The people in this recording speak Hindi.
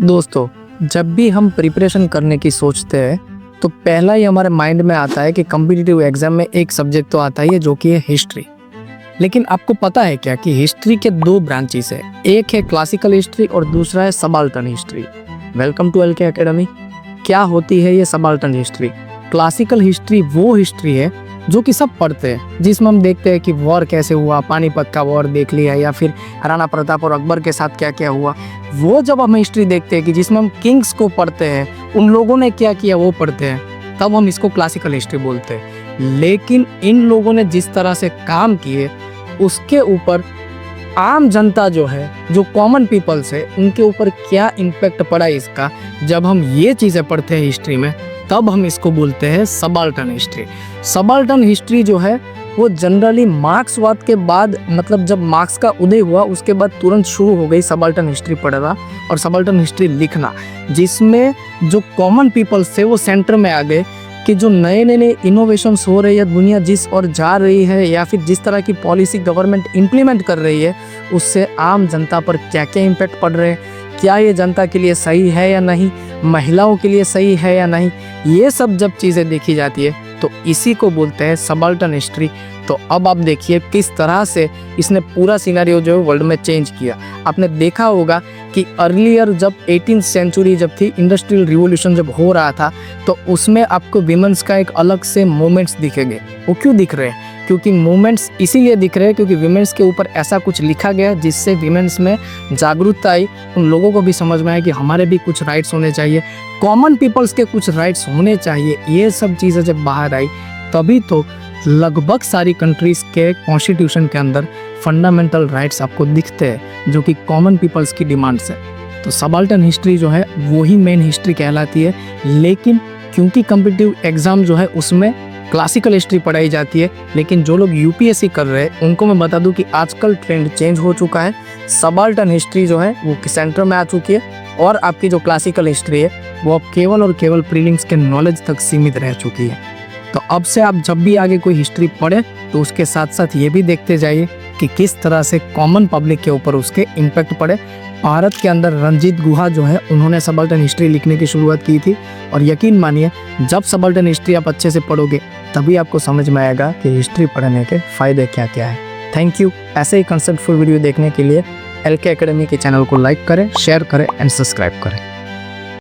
दोस्तों, जब भी हम प्रिपरेशन करने की सोचते हैं तो पहला ही हमारे माइंड में आता है कि कॉम्पिटिटिव एग्जाम में एक सब्जेक्ट तो आता ही है जो कि है हिस्ट्री। लेकिन आपको पता है क्या कि हिस्ट्री के दो ब्रांचेस है, एक है क्लासिकल हिस्ट्री और दूसरा है subaltern history. Welcome to LK academy. क्या होती है ये सबाल्टर्न हिस्ट्री? क्लासिकल हिस्ट्री वो हिस्ट्री है जो कि सब पढ़ते हैं, जिसमें हम देखते हैं कि वॉर कैसे हुआ, पानीपत का वॉर देख लिया, या फिर राणा प्रताप और अकबर के साथ क्या क्या हुआ। वो जब हम हिस्ट्री देखते हैं कि जिसमें हम किंग्स को पढ़ते हैं, उन लोगों ने क्या किया वो पढ़ते हैं, तब हम इसको क्लासिकल हिस्ट्री बोलते हैं। लेकिन इन लोगों ने जिस तरह से काम किए उसके ऊपर आम जनता जो है, जो कॉमन पीपल्स है, उनके ऊपर क्या इम्पैक्ट पड़ा इसका, जब हम ये चीज़ें पढ़ते हैं हिस्ट्री में, तब हम इसको बोलते हैं सबाल्टर्न हिस्ट्री। सबाल्टर्न हिस्ट्री जो है वो जनरली मार्क्सवाद के बाद, मतलब जब मार्क्स का उदय हुआ उसके बाद तुरंत शुरू हो गई सबाल्टर्न हिस्ट्री पढ़ना और सबाल्टर्न हिस्ट्री लिखना, जिसमें जो कॉमन पीपल्स थे वो सेंटर में आ गए कि जो नए नए इनोवेशंस हो रही है, दुनिया जिस और जा रही है, या फिर जिस तरह की पॉलिसी गवर्नमेंट इम्प्लीमेंट कर रही है, उससे आम जनता पर क्या क्या इम्पैक्ट पड़ रहे हैं, क्या ये जनता के लिए सही है या नहीं, महिलाओं के लिए सही है या नहीं, ये सब जब चीज़ें देखी जाती है तो इसी को बोलते हैं सबाल्टर्न हिस्ट्री। तो अब आप देखिए किस तरह से इसने पूरा सिनेरियो जो है वर्ल्ड में चेंज किया। आपने देखा होगा कि अर्लियर जब 18th सेंचुरी जब थी, इंडस्ट्रियल रिवॉल्यूशन जब हो रहा था, तो उसमें आपको विमेंस का एक अलग से मूवमेंट्स दिखेंगे। वो क्यों दिख रहे हैं? क्योंकि मूवमेंट्स इसीलिए दिख रहे हैं क्योंकि विमेंस के ऊपर ऐसा कुछ लिखा गया जिससे विमेंस में जागरूकता आई, उन लोगों को भी समझ में आया कि हमारे भी कुछ राइट्स होने चाहिए, कॉमन पीपल्स के कुछ राइट्स होने चाहिए। ये सब चीज़ें जब बाहर आई तभी तो लगभग सारी कंट्रीज़ के कॉन्स्टिट्यूशन के अंदर फंडामेंटल राइट्स आपको दिखते हैं जो कि कॉमन पीपल्स की डिमांड्स है। तो सबाल्टर्न हिस्ट्री जो है वही मेन हिस्ट्री कहलाती है। लेकिन क्योंकि कॉम्पिटिटिव एग्ज़ाम जो है उसमें क्लासिकल हिस्ट्री पढ़ाई जाती है, लेकिन जो लोग यूपीएससी कर रहे हैं उनको मैं बता दूं कि आजकल ट्रेंड चेंज हो चुका है। सबाल्टर्न हिस्ट्री जो है वो सेंटर में आ चुकी है और आपकी जो क्लासिकल हिस्ट्री है वो अब केवल और केवल प्रीलिम्स के नॉलेज तक सीमित रह चुकी है। तो अब से आप जब भी आगे कोई हिस्ट्री पढ़े तो उसके साथ साथ ये भी देखते जाइए कि किस तरह से कॉमन पब्लिक के ऊपर उसके इम्पैक्ट पड़े। भारत के अंदर रंजीत गुहा जो है उन्होंने सबाल्टर्न हिस्ट्री लिखने की शुरुआत की थी, और यकीन मानिए जब सबाल्टर्न हिस्ट्री आप अच्छे से पढ़ोगे तभी आपको समझ में आएगा कि हिस्ट्री पढ़ने के फ़ायदे क्या क्या है। Thank you. ऐसे ही कंसेप्टफुल वीडियो देखने के लिए एलके एकेडमी के चैनल को लाइक करें, शेयर करें एंड सब्सक्राइब करें।